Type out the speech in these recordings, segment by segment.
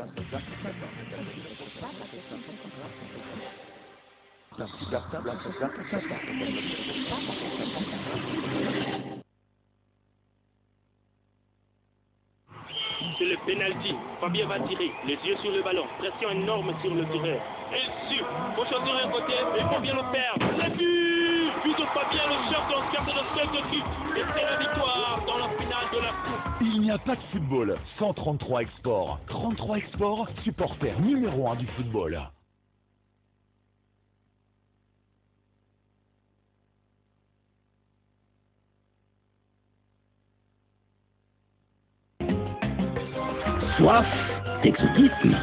C'est le penalty. Fabien va tirer, les yeux sur le ballon, pression énorme sur le tireur. Et sur, faut choisir un côté, il faut bien le faire. Le but de Fabien, le champion, capte le seul de but. Et c'est la victoire dans la finale de la Coupe. Il n'y a pas de football sans 33 Export. 33 Export, supporter numéro 1 du football. Soif d'exotisme.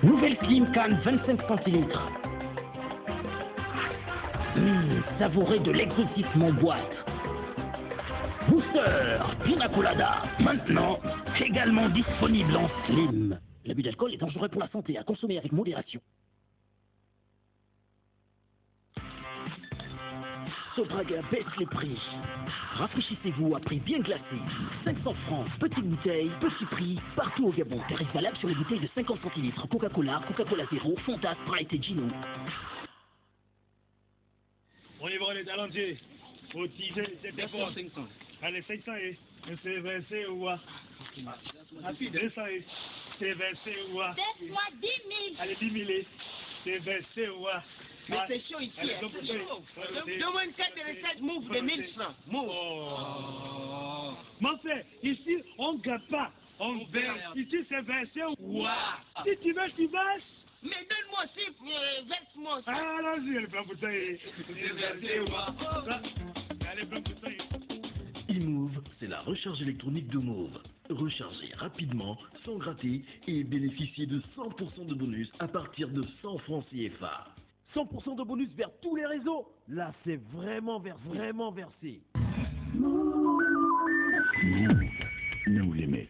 Nouvelle Slim Can 25 centilitres. Savourez de l'exotisme en boîte. Booster Pina Colada, maintenant également disponible en slim. L'abus d'alcool est dangereux pour la santé, à consommer avec modération. Sodraga baisse les prix. Rafraîchissez-vous à prix bien glacé. 500 francs, petite bouteille, petit prix, partout au Gabon. Tarif valable sur les bouteilles de 50 centilitres. Coca-Cola, Coca-Cola Zéro, Fanta, Sprite et Gino. On y va les talendiers. Faut teaser cette effort. Allez, 500 et c'est versé ou quoi? Rapide, 200 et c'est versé ou quoi? Laisse-moi 10 000. Allez, 10 000 et c'est versé ou quoi? Mais c'est chaud ici. Donne-moi une carte de recette Move de 1000 francs. Move. Mon frère, ici, on ne gagne pas. On verse. Ici, c'est versé ou quoi? Si tu verses, tu verses. Mais donne-moi aussi, verse-moi ça. Ah, allons-y, elle est plein pour ça. C'est versé ou quoi? Elle est plein pour ça. eMove, c'est la recharge électronique de Move. Rechargez rapidement, sans gratter et bénéficiez de 100% de bonus à partir de 100 francs CFA. 100% de bonus vers tous les réseaux. Là, c'est vraiment versé. No limit.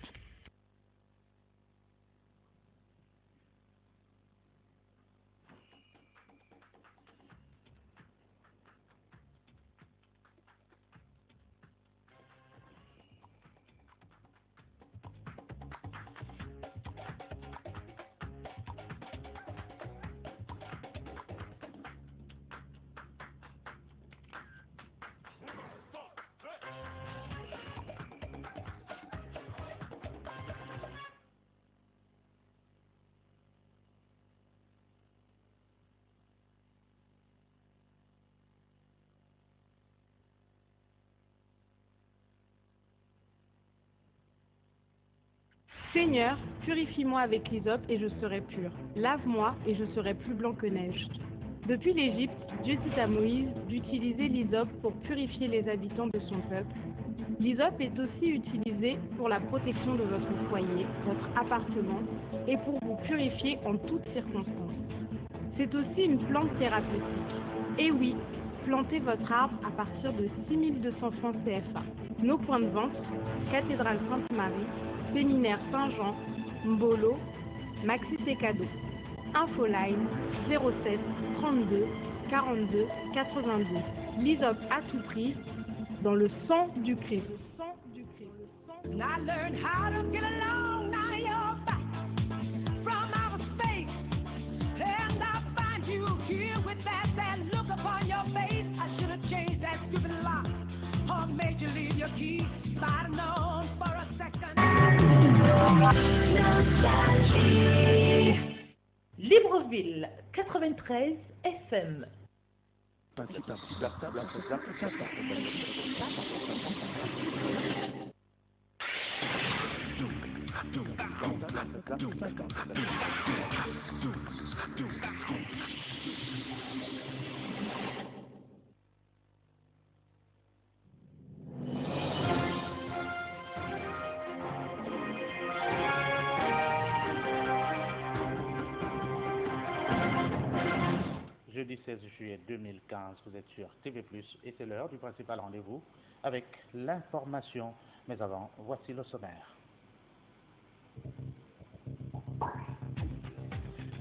Seigneur, purifie-moi avec l'hysope et je serai pur. Lave-moi et je serai plus blanc que neige. Depuis l'Égypte, Dieu dit à Moïse d'utiliser l'hysope pour purifier les habitants de son peuple. L'hysope est aussi utilisé pour la protection de votre foyer, votre appartement et pour vous purifier en toutes circonstances. C'est aussi une plante thérapeutique. Et oui, plantez votre arbre à partir de 6200 francs CFA. Nos points de vente, Cathédrale Sainte-Marie, Séminaire Saint-Jean, Mbolo, Maxi Cadeau. Infoline 07 32 42 82. L'hysope à tout prix dans le sang du Christ. I learned how to get along, now you're back from outer space. And I find you here with that look upon your face. I should have changed that stupid lock or made you leave your key. If I'd known for a second. Libreville 93 FM. Jeudi 16 juillet 2015, vous êtes sur TV+, et c'est l'heure du principal rendez-vous avec l'information. Mais avant, voici le sommaire.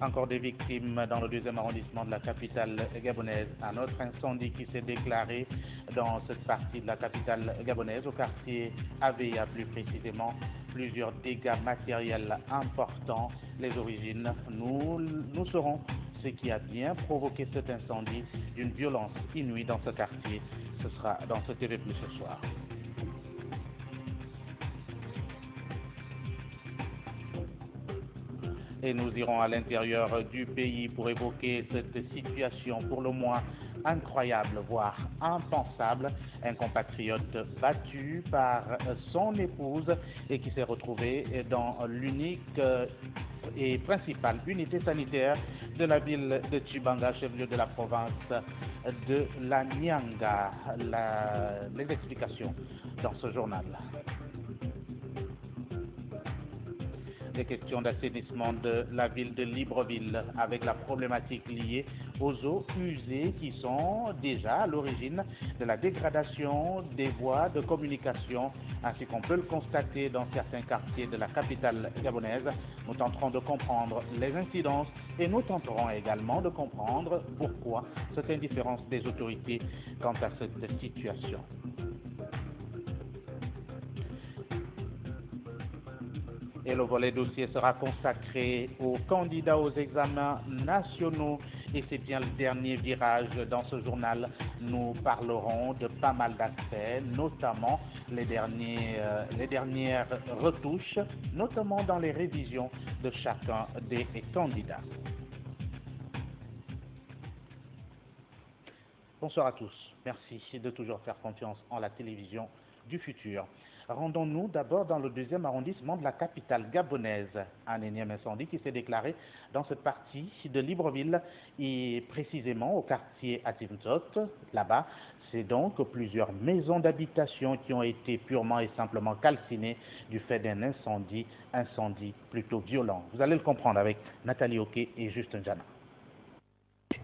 Encore des victimes dans le 2e arrondissement de la capitale gabonaise. Un autre incendie qui s'est déclaré dans cette partie de la capitale gabonaise, au quartier Avea plus précisément. Plusieurs dégâts matériels importants. Les origines, nous saurons ce qui a bien provoqué cet incendie d'une violence inouïe dans ce quartier. Ce sera dans ce TV Plus ce soir. Et nous irons à l'intérieur du pays pour évoquer cette situation pour le moins incroyable, voire impensable. Un compatriote battu par son épouse et qui s'est retrouvé dans l'unique et principale unité sanitaire de la ville de Tchibanga, chef-lieu de la province de la Nyanga. Les explications dans ce journal. Des questions d'assainissement de la ville de Libreville avec la problématique liée aux eaux usées qui sont déjà à l'origine de la dégradation des voies de communication, ainsi qu'on peut le constater dans certains quartiers de la capitale gabonaise. Nous tenterons de comprendre les incidences et nous tenterons également de comprendre pourquoi cette indifférence des autorités quant à cette situation. Et le volet dossier sera consacré aux candidats aux examens nationaux. Et c'est bien le dernier virage dans ce journal. Nous parlerons de pas mal d'aspects, notamment les dernières retouches, notamment dans les révisions de chacun des candidats. Bonsoir à tous. Merci de toujours faire confiance en la télévision du futur. Rendons-nous d'abord dans le 2e arrondissement de la capitale gabonaise. Un énième incendie qui s'est déclaré dans cette partie de Libreville et précisément au quartier Atimzot. Là-bas, c'est donc plusieurs maisons d'habitation qui ont été purement et simplement calcinées du fait d'un incendie plutôt violent. Vous allez le comprendre avec Nathalie Oké et Justin Jana.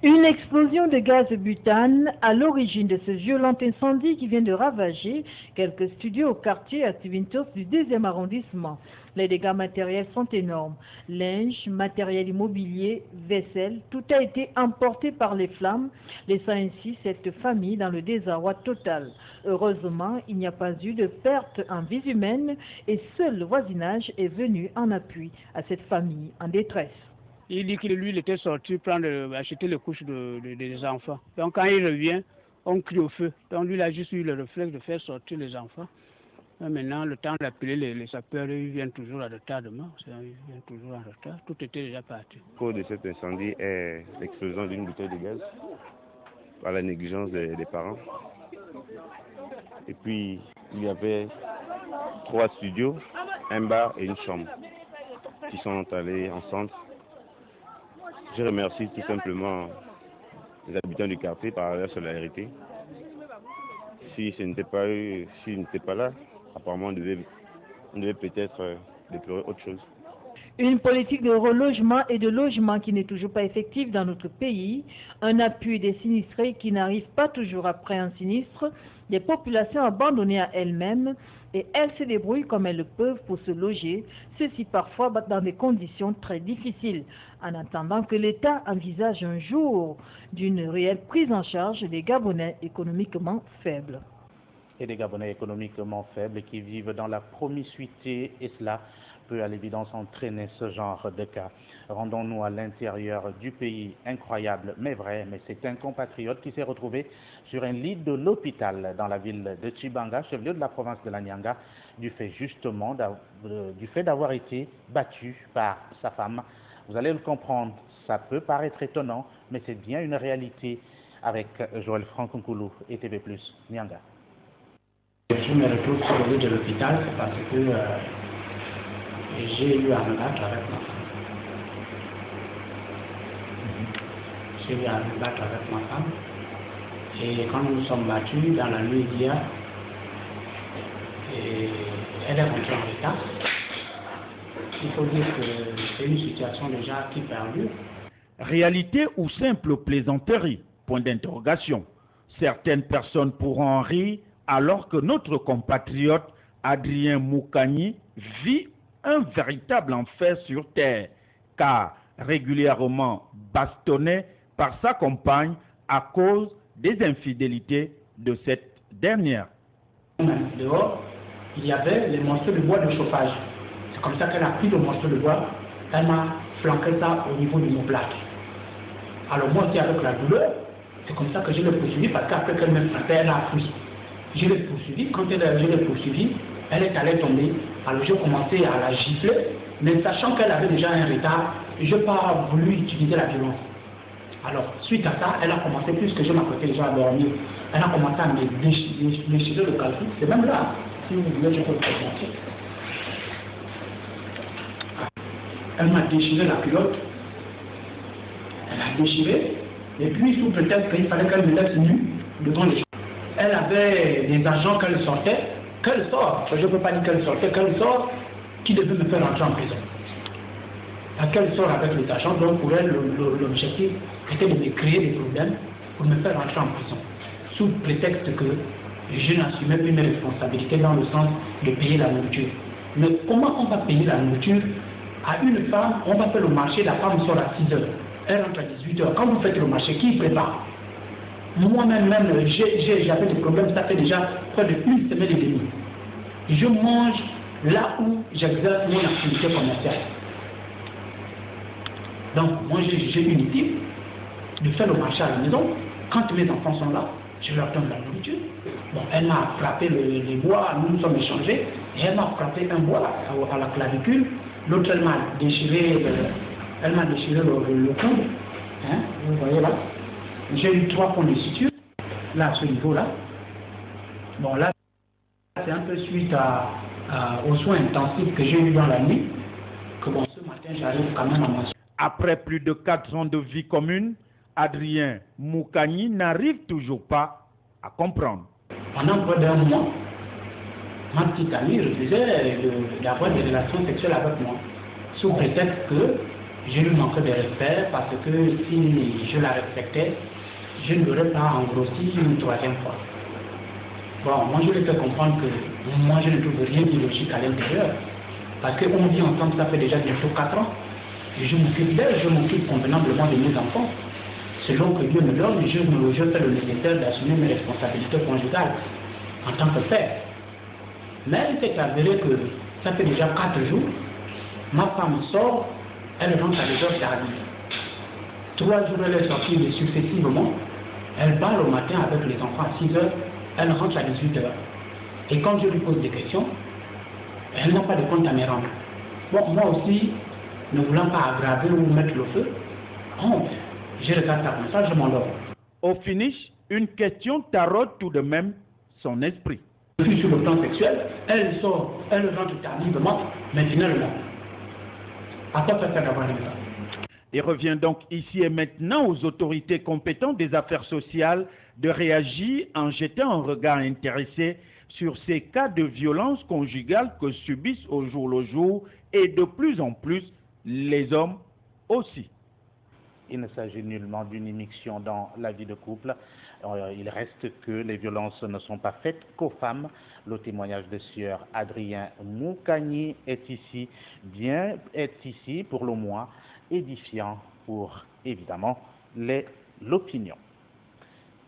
Une explosion de gaz butane à l'origine de ce violent incendie qui vient de ravager quelques studios au quartier Ativintos du 2e arrondissement. Les dégâts matériels sont énormes. Linge, matériel immobilier, vaisselle, tout a été emporté par les flammes, laissant ainsi cette famille dans le désarroi total. Heureusement, il n'y a pas eu de perte en vies humaines et seul le voisinage est venu en appui à cette famille en détresse. Il dit que lui, il était sorti acheter les couches des enfants. Donc quand il revient, on crie au feu. Donc lui, il a juste eu le réflexe de faire sortir les enfants. Et maintenant, le temps d'appeler les sapeurs, ils viennent toujours en retardement. Ils viennent toujours en retard. Tout était déjà parti. Le cause de cet incendie est l'explosion d'une bouteille de gaz par la négligence des parents. Et puis, il y avait 3 studios, un bar et une chambre qui sont allés ensemble. Je remercie tout simplement les habitants du quartier par leur solidarité. S'ils n'étaient pas là, apparemment on devait peut-être déplorer autre chose. Une politique de relogement et de logement qui n'est toujours pas effective dans notre pays, un appui des sinistrés qui n'arrivent pas toujours après un sinistre, des populations abandonnées à elles-mêmes et elles se débrouillent comme elles le peuvent pour se loger, ceci parfois dans des conditions très difficiles, en attendant que l'État envisage un jour d'une réelle prise en charge des Gabonais économiquement faibles. Et des Gabonais économiquement faibles qui vivent dans la promiscuité, et cela peut à l'évidence entraîner ce genre de cas. Rendons-nous à l'intérieur du pays, incroyable mais vrai, mais c'est un compatriote qui s'est retrouvé sur un lit de l'hôpital dans la ville de Tchibanga, chef-lieu de la province de la Nyanga, du fait justement d'avoir été battu par sa femme. Vous allez le comprendre, ça peut paraître étonnant, mais c'est bien une réalité avec Joël Frankunkoulou et TV+, Nyanga. Je me retrouve sur le lit de l'hôpital parce que j'ai eu un battre avec ma femme. J'ai eu un battre avec ma femme. Et quand nous sommes battus dans la nuit d'hier, elle est rentrée en retard. Il faut dire que c'est une situation déjà qui perdure. Réalité ou simple plaisanterie? Point d'interrogation. Certaines personnes pourront en rire alors que notre compatriote Adrien Moukani vit un véritable enfer sur terre, car régulièrement bastonné par sa compagne à cause des infidélités de cette dernière. Dehors, il y avait les morceaux de bois de chauffage. C'est comme ça qu'elle a pris le morceau de bois, elle m'a flanqué ça au niveau de mon plaque. Alors moi aussi avec la douleur, c'est comme ça que je l'ai poursuivi parce qu'après qu'elle me frappait, elle a fui. Je l'ai poursuivi, quand je l'ai poursuivi, elle est allée tomber. Alors j'ai commencé à la gifler, mais sachant qu'elle avait déjà un retard, je n'ai pas voulu utiliser la violence. Alors, suite à ça, elle a commencé, puisque je m'apprêtais déjà à dormir, elle a commencé à me déchirer le calcul. C'est même là, si vous voulez, je peux vous présenter. Elle m'a déchiré la culotte, elle a déchiré, et puis sous prétexte qu'il fallait qu'elle me laisse nue devant les gens. Elle avait des agents qu'elle sortait, qu'elle sort, je ne peux pas dire qu'elle sortait, qu'elle sort, qui devait me faire entrer en prison. Qu'elle sort avec les agents, donc pour elle, l'objectif était de me créer des problèmes pour me faire entrer en prison, sous prétexte que je n'assumais plus mes responsabilités dans le sens de payer la nourriture. Mais comment on va payer la nourriture à une femme? On va faire le marché, la femme sort à 6 heures, elle rentre à 18 heures. Quand vous faites le marché, qui prépare? Moi-même, j'avais des problèmes, ça fait déjà près de 1 semaine et demie. Je mange là où j'exerce mon activité commerciale. Donc, moi, j'ai une équipe de faire le marché à la maison. Quand mes enfants sont là, je leur donne la nourriture. Bon, elle m'a frappé les bois, nous nous sommes échangés, et elle m'a frappé un bois à la clavicule. L'autre, elle m'a déchiré le coude. Hein, vous voyez là. J'ai eu 3 points de suture, là, à ce niveau-là. Bon, là, c'est un peu suite aux soins intensifs que j'ai eu dans la nuit, que bon, ce matin, j'arrive quand même à m'en. Après plus de 4 ans de vie commune, Adrien Moukani n'arrive toujours pas à comprendre. Pendant près d'un mois, ma petite amie refusait d'avoir des relations sexuelles avec moi, sous prétexte que je lui manquais de respect, parce que si je la respectais, je ne l'aurais pas engrossi une 3e fois. Bon, moi je lui ai fait comprendre que moi je ne trouve rien d'illogique à l'intérieur, parce qu'on vit ensemble, ça fait déjà bientôt 4 ans. Je m'occupe d'elle, je m'occupe convenablement de mes enfants. Selon que Dieu me donne, je fais le nécessaire d'assumer mes responsabilités conjugales en tant que père. Mais il s'est avéré que ça fait déjà 4 jours, ma femme sort, elle rentre à 2 heures tardives. 3 jours, elle est sortie successivement, elle bat le matin avec les enfants à 6 heures, elle rentre à 18 heures. Et quand je lui pose des questions, elle n'a pas de compte à me rendre. Bon, moi aussi, ne voulant pas aggraver ou mettre le feu, je regarde ça comme ça, je m'endors. Au finish, une question taraude tout de même son esprit. Je suis sur le plan sexuel, elle sort, elle rentre tardivement, mais finalement, à quoi ça sert d'avoir une femme? Il revient donc ici et maintenant aux autorités compétentes des affaires sociales de réagir en jetant un regard intéressé sur ces cas de violence conjugale que subissent au jour le jour et de plus en plus les hommes aussi. Il ne s'agit nullement d'une immixtion dans la vie de couple. Il reste que les violences ne sont pas faites qu'aux femmes. Le témoignage de sieur Adrien Moukani est ici pour le moins édifiant pour évidemment l'opinion.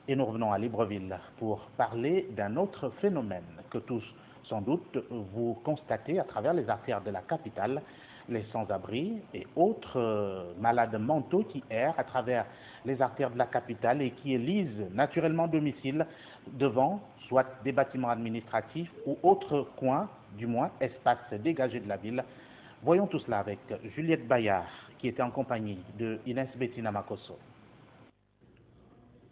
Et nous revenons à Libreville pour parler d'un autre phénomène que tous sans doute vous constatez à travers les artères de la capitale, les sans-abri et autres malades mentaux qui errent à travers les artères de la capitale et qui élisent naturellement domicile devant soit des bâtiments administratifs ou autres coins, du moins espaces dégagés de la ville. Voyons tout cela avec Juliette Bayard qui était en compagnie de Inès Bettina Makosso.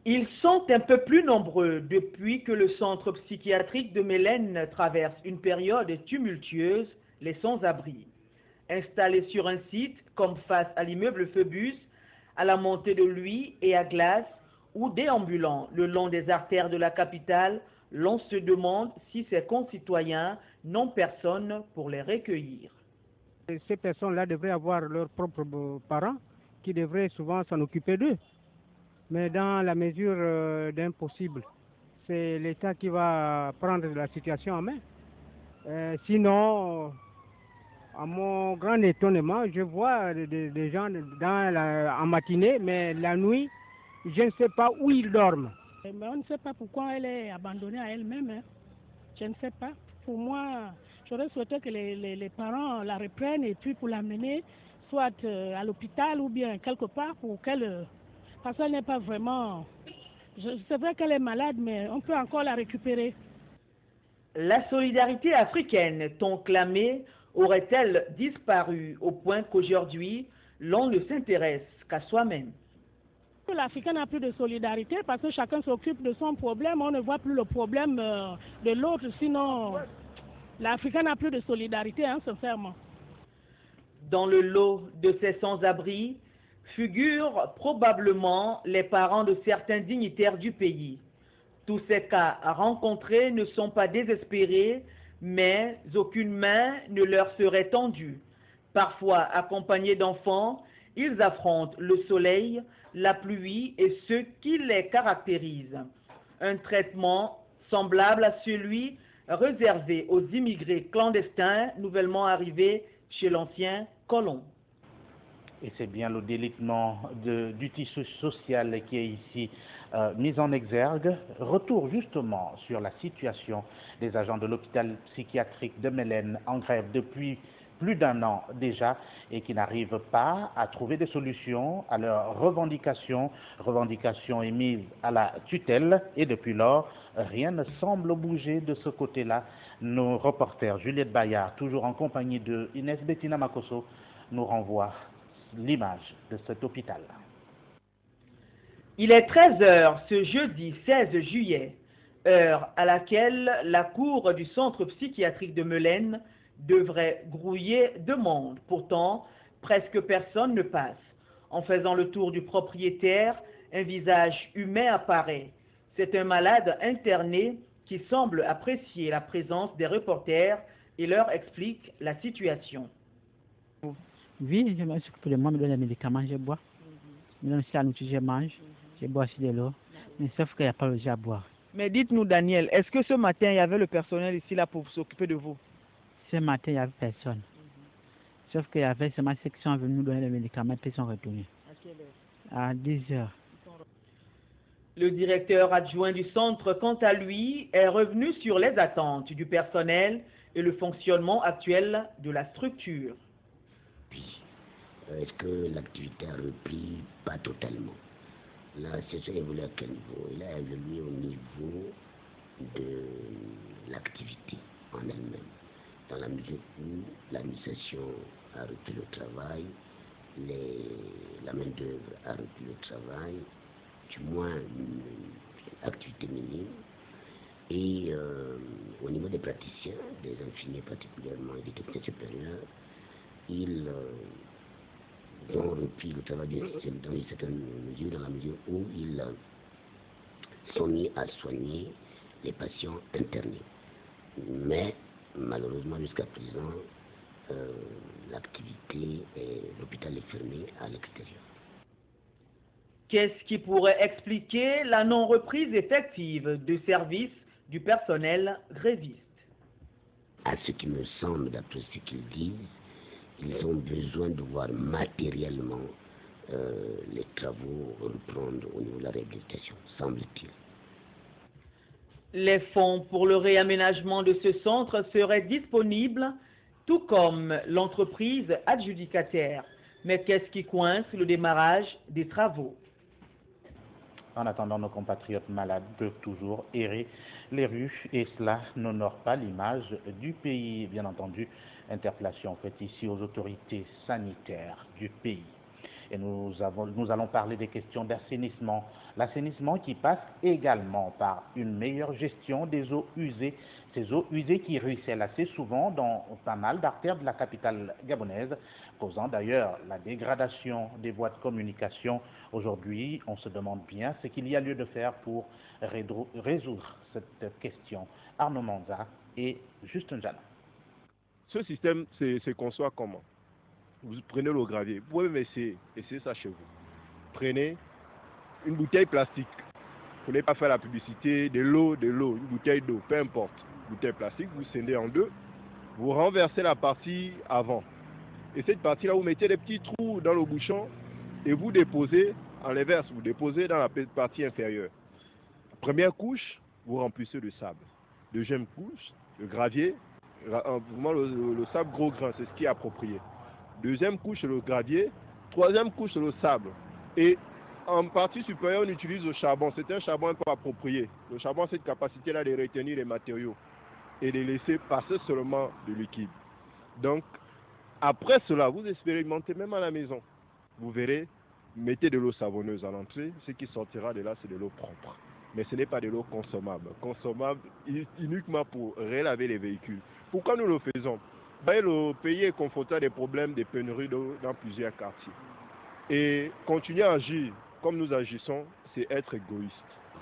Ils sont un peu plus nombreux depuis que le centre psychiatrique de Mélène traverse une période tumultueuse, les sans-abri. Installés sur un site comme face à l'immeuble Phoebus, à la montée de Luy et à Glace, ou déambulant le long des artères de la capitale, l'on se demande si ces concitoyens n'ont personne pour les recueillir. Ces personnes-là devraient avoir leurs propres parents qui devraient souvent s'en occuper d'eux. Mais dans la mesure d'impossible, c'est l'État qui va prendre la situation en main. Sinon, À mon grand étonnement, je vois des gens en matinée, mais la nuit, je ne sais pas où ils dorment. Mais on ne sait pas pourquoi elle est abandonnée à elle-même. Hein. Je ne sais pas. Pour moi, j'aurais souhaité que les parents la reprennent et puis pour l'amener soit à l'hôpital ou bien quelque part pour qu'elle... Parce qu'elle n'est pas vraiment... C'est vrai qu'elle est malade, mais on peut encore la récupérer. La solidarité africaine, tant clamée, aurait-elle disparu au point qu'aujourd'hui, l'on ne s'intéresse qu'à soi-même? L'Africain n'a plus de solidarité parce que chacun s'occupe de son problème. On ne voit plus le problème de l'autre. Sinon, l'Africain n'a plus de solidarité, hein, sincèrement. Dans le lot de ces sans-abri figurent probablement les parents de certains dignitaires du pays. Tous ces cas rencontrés ne sont pas désespérés, mais aucune main ne leur serait tendue. Parfois accompagnés d'enfants, ils affrontent le soleil, la pluie et ce qui les caractérise. Un traitement semblable à celui réservé aux immigrés clandestins nouvellement arrivés chez l'ancien colon. Et c'est bien le délitement du tissu social qui est ici mis en exergue. Retour justement sur la situation des agents de l'hôpital psychiatrique de Mélène en grève depuis plus d'un an déjà et qui n'arrivent pas à trouver des solutions à leurs revendications émises à la tutelle et depuis lors, rien ne semble bouger de ce côté-là. Nos reporters Juliette Bayard, toujours en compagnie de Inès Bettina Makosso, nous renvoient l'image de cet hôpital. Il est 13h ce jeudi 16 juillet, heure à laquelle la cour du centre psychiatrique de Mélène devrait grouiller de monde. Pourtant, presque personne ne passe. En faisant le tour du propriétaire, un visage humain apparaît. C'est un malade interné qui semble apprécier la présence des reporters et leur explique la situation. Oui, je m'occupe de moi, me donne des médicaments, je bois. Me donne aussi la nourriture, je mange. Je bois aussi de l'eau. Mais sauf qu'il n'y a pas le à boire. Mais dites-nous, Daniel, est-ce que ce matin, il y avait le personnel ici là pour s'occuper de vous? Ce matin, il n'y avait personne. Sauf qu'il y avait seulement ceux qui sont venus nous donner les médicaments et puis ils sont retournés. À 10 heures. Le directeur adjoint du centre, quant à lui, est revenu sur les attentes du personnel et le fonctionnement actuel de la structure. Est-ce que l'activité a repris? Pas totalement. Là, c'est ça évolue à quel niveau? Il a évolué au niveau de l'activité en elle-même, dans la mesure où l'administration a repris le travail, la main-d'œuvre a repris le travail, du moins une activité minime. Et au niveau des praticiens, des infirmiers particulièrement et des techniciens supérieurs, ils ont repris le travail dans une certaine mesure, dans la mesure où ils sont mis à soigner les patients internés. Mais malheureusement, jusqu'à présent, l'activité, l'hôpital est fermé à l'extérieur. Qu'est-ce qui pourrait expliquer la non-reprise effective de service du personnel gréviste? À ce qui me semble, d'après ce qu'ils disent, ils ont besoin de voir matériellement les travaux reprendre au niveau de la réhabilitation, semble-t-il. Les fonds pour le réaménagement de ce centre seraient disponibles, tout comme l'entreprise adjudicataire. Mais qu'est-ce qui coince le démarrage des travaux? En attendant, nos compatriotes malades peuvent toujours errer les rues et cela n'honore pas l'image du pays. Bien entendu, interpellation faite ici aux autorités sanitaires du pays. Et nous allons parler des questions d'assainissement. L'assainissement qui passe également par une meilleure gestion des eaux usées. Ces eaux usées qui ruissellent assez souvent dans pas mal d'artères de la capitale gabonaise, causant d'ailleurs la dégradation des voies de communication. Aujourd'hui, on se demande bien ce qu'il y a lieu de faire pour résoudre cette question. Arnaud Manza et Justin Jana. Ce système se conçoit comment? Vous prenez le gravier, vous pouvez même essayer ça chez vous. Prenez une bouteille plastique. Vous n'allez pas faire la publicité de l'eau, une bouteille d'eau, peu importe. Bouteille plastique, vous scindez en deux, vous renversez la partie avant. Et cette partie-là, vous mettez des petits trous dans le bouchon et vous déposez en l'inverse, vous déposez dans la partie inférieure. Première couche, vous remplissez de sable. Deuxième couche, le gravier, vraiment le sable gros grain, c'est ce qui est approprié. Deuxième couche, le gravier. Troisième couche, le sable. Et en partie supérieure, on utilise le charbon. C'est un charbon un peu approprié. Le charbon a cette capacité-là de retenir les matériaux et de laisser passer seulement du liquide. Donc, après cela, vous expérimentez même à la maison. Vous verrez, mettez de l'eau savonneuse à l'entrée. Ce qui sortira de là, c'est de l'eau propre. Mais ce n'est pas de l'eau consommable. Consommable uniquement pour relaver les véhicules. Pourquoi nous le faisons? Le pays est confronté à des problèmes de pénurie d'eau dans plusieurs quartiers. Et continuer à agir comme nous agissons, c'est être égoïste.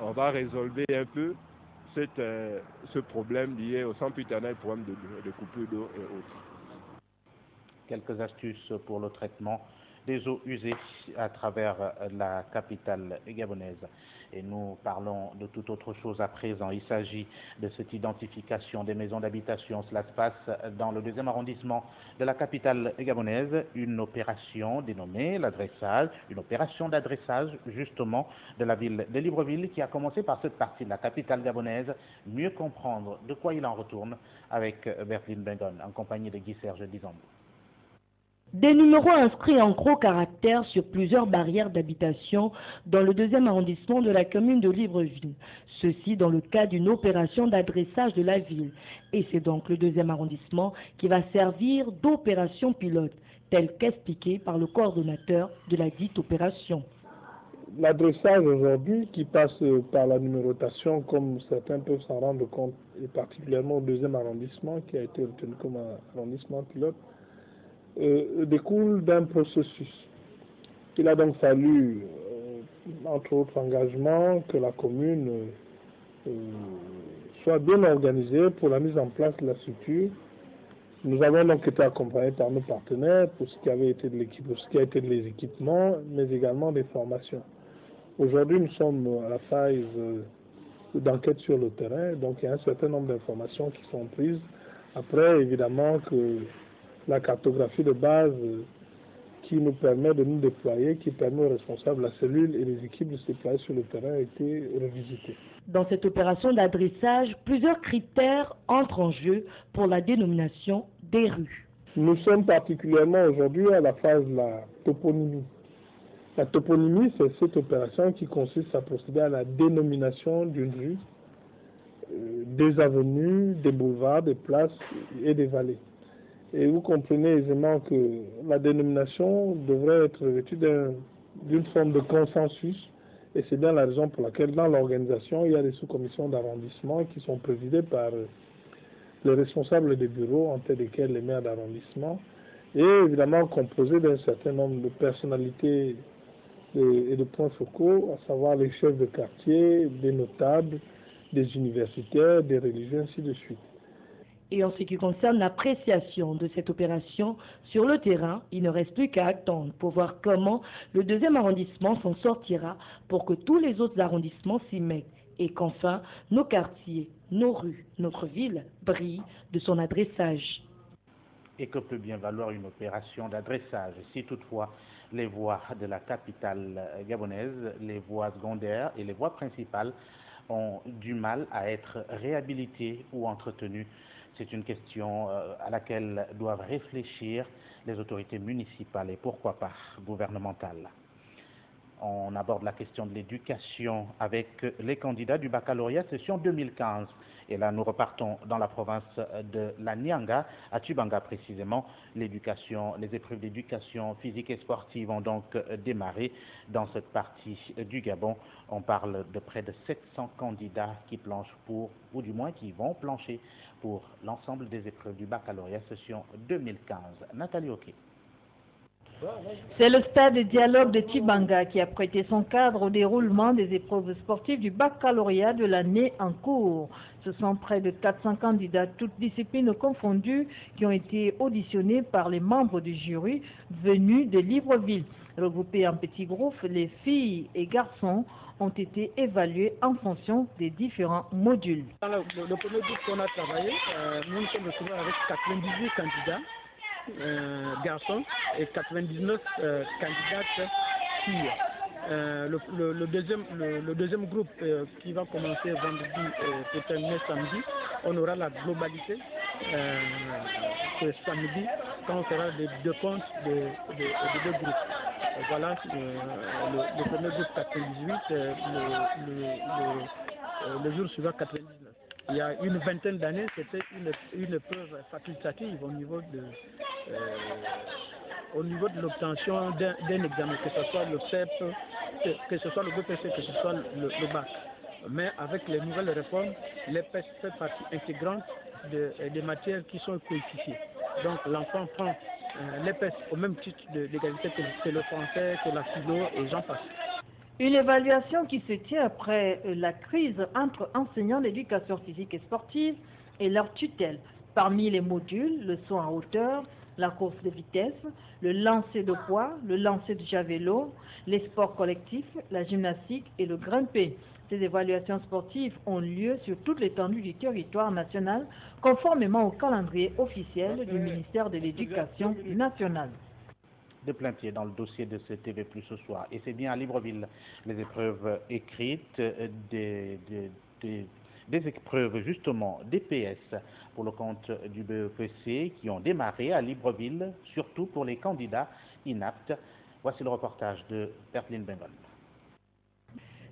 On va résolver un peu ce problème lié au sempiternel problème de coupure d'eau et autres. Quelques astuces pour le traitement des eaux usées à travers la capitale gabonaise. Et nous parlons de toute autre chose à présent. Il s'agit de cette identification des maisons d'habitation. Cela se passe dans le 2e arrondissement de la capitale gabonaise. Une opération dénommée l'adressage, une opération d'adressage justement de la ville de Libreville qui a commencé par cette partie de la capitale gabonaise. Mieux comprendre de quoi il en retourne avec Bertine Bengon en compagnie de Guy Serge Dizambo. Des numéros inscrits en gros caractères sur plusieurs barrières d'habitation dans le 2e arrondissement de la commune de Libreville. Ceci dans le cadre d'une opération d'adressage de la ville. Et c'est donc le 2e arrondissement qui va servir d'opération pilote, tel qu'expliqué par le coordonnateur de la dite opération. L'adressage aujourd'hui, qui passe par la numérotation, comme certains peuvent s'en rendre compte, et particulièrement au 2e arrondissement, qui a été retenu comme un arrondissement pilote, découle d'un processus. Il a donc fallu, entre autres engagements, que la commune soit bien organisée pour la mise en place de la structure. Nous avons donc été accompagnés par nos partenaires pour ce qui avait été de l'équipe, pour ce qui a été des équipements, mais également des formations. Aujourd'hui, nous sommes à la phase d'enquête sur le terrain, donc il y a un certain nombre d'informations qui sont prises. Après, évidemment, que la cartographie de base qui nous permet de nous déployer, qui permet aux responsables, la cellule et les équipes de se déployer sur le terrain a été revisitée. Dans cette opération d'adressage, plusieurs critères entrent en jeu pour la dénomination des rues. Nous sommes particulièrement aujourd'hui à la phase de la toponymie. La toponymie, c'est cette opération qui consiste à procéder à la dénomination d'une rue, des avenues, des boulevards, des places et des vallées. Et vous comprenez aisément que la dénomination devrait être revêtue d'une forme de consensus. Et c'est bien la raison pour laquelle dans l'organisation, il y a des sous-commissions d'arrondissement qui sont présidées par les responsables des bureaux, en tête desquels les maires d'arrondissement, et évidemment composées d'un certain nombre de personnalités et de points focaux, à savoir les chefs de quartier, des notables, des universitaires, des religieux, ainsi de suite. Et en ce qui concerne l'appréciation de cette opération sur le terrain, il ne reste plus qu'à attendre pour voir comment le 2e arrondissement s'en sortira pour que tous les autres arrondissements s'y mettent et qu'enfin nos quartiers, nos rues, notre ville brillent de son adressage. Et que peut bien valoir une opération d'adressage si toutefois les voies de la capitale gabonaise, les voies secondaires et les voies principales ont du mal à être réhabilitées ou entretenues? C'est une question à laquelle doivent réfléchir les autorités municipales et pourquoi pas gouvernementales. On aborde la question de l'éducation avec les candidats du baccalauréat session 2015. Et là, nous repartons dans la province de la Nyanga, à Tubanga précisément. L'éducation, les épreuves d'éducation physique et sportive ont donc démarré dans cette partie du Gabon. On parle de près de 700 candidats qui planchent pour, ou du moins qui vont plancher pour l'ensemble des épreuves du baccalauréat session 2015. Nathalie Oké. C'est le stade de dialogue de Tibanga qui a prêté son cadre au déroulement des épreuves sportives du baccalauréat de l'année en cours. Ce sont près de 400 candidats, toutes disciplines confondues, qui ont été auditionnés par les membres du jury venus de Libreville. Regroupés en petits groupes, les filles et garçons ont été évalués en fonction des différents modules. Dans le premier groupe qu'on a travaillé, nous nous sommes retrouvés avec 98 candidats garçons et 99 candidates filles. Le deuxième groupe qui va commencer vendredi pour terminer samedi, on aura la globalité ce samedi quand on fera les deux comptes des deux groupes. Voilà, le premier groupe 98, le jour suivant 99. Il y a une vingtaine d'années, c'était une épreuve facultative au niveau de l'obtention d'un examen, que ce soit le CEP, que ce soit le BPC, que ce soit le bac. Mais avec les nouvelles réformes, l'EPS fait partie intégrante des matières qui sont coefficiées. Donc l'enfant prend l'EPS au même titre d'égalité que le français, que la philo et j'en passe. Une évaluation qui se tient après la crise entre enseignants d'éducation physique et sportive et leur tutelle. Parmi les modules, le saut en hauteur, la course de vitesse, le lancer de poids, le lancer de javelot, les sports collectifs, la gymnastique et le grimpé. Ces évaluations sportives ont lieu sur toute l'étendue du territoire national, conformément au calendrier officiel du ministère de l'Éducation nationale. De plein pied dans le dossier de ce TV Plus ce soir. Et c'est bien à Libreville, les épreuves écrites, des épreuves justement d'EPS pour le compte du BEPC qui ont démarré à Libreville, surtout pour les candidats inaptes. Voici le reportage de Bertline Bengon.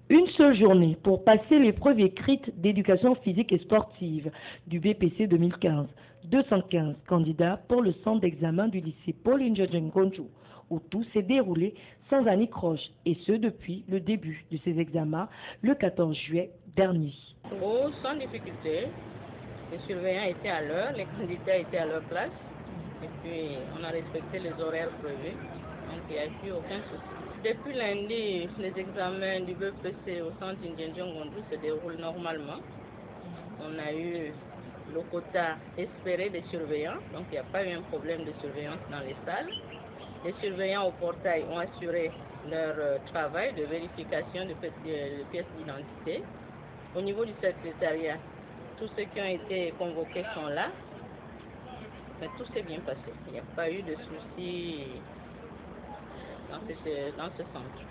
Une seule journée pour passer l'épreuve écrite d'éducation physique et sportive du BPC 2015. 215 candidats pour le centre d'examen du lycée Paul Injadjengonju, où tout s'est déroulé sans anicroche, et ce depuis le début de ces examens, le 14 juillet dernier. Oh, sans difficulté, les surveillants étaient à l'heure, les candidats étaient à leur place, et puis on a respecté les horaires prévus, donc il n'y a eu aucun souci. Depuis lundi, les examens du BPC au centre Injadjengonju se déroulent normalement. On a eu le quota espéré des surveillants, donc il n'y a pas eu un problème de surveillance dans les salles. Les surveillants au portail ont assuré leur travail de vérification de pièces d'identité. Au niveau du secrétariat, tous ceux qui ont été convoqués sont là, mais tout s'est bien passé. Il n'y a pas eu de soucis dans ce centre.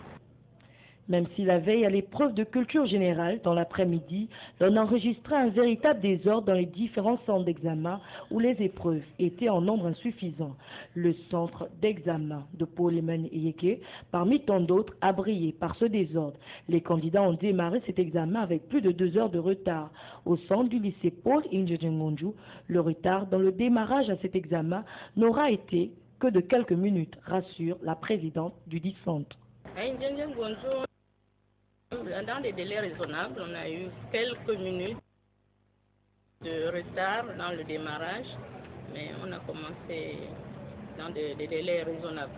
Même si la veille à l'épreuve de culture générale, dans l'après-midi, l'on enregistrait un véritable désordre dans les différents centres d'examen où les épreuves étaient en nombre insuffisant. Le centre d'examen de Paul-Emmanuel Eyeke, parmi tant d'autres, a brillé par ce désordre. Les candidats ont démarré cet examen avec plus de 2 heures de retard. Au centre du lycée Paul Injadjengonju, le retard dans le démarrage à cet examen n'aura été que de quelques minutes, rassure la présidente du dit centre. À Injadjengonju, dans des délais raisonnables, on a eu quelques minutes de retard dans le démarrage, mais on a commencé dans des délais raisonnables.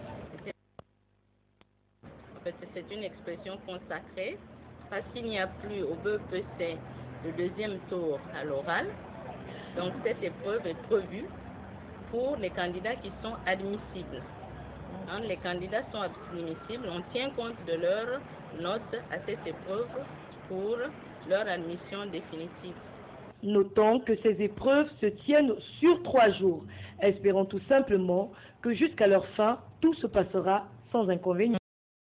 En fait, c'est une expression consacrée parce qu'il n'y a plus au BEPC le deuxième tour à l'oral. Donc cette épreuve est prévue pour les candidats qui sont admissibles. Quand les candidats sont admissibles, on tient compte de leurs notes à cette épreuve pour leur admission définitive. Notons que ces épreuves se tiennent sur 3 jours. Espérons tout simplement que jusqu'à leur fin, tout se passera sans inconvénient.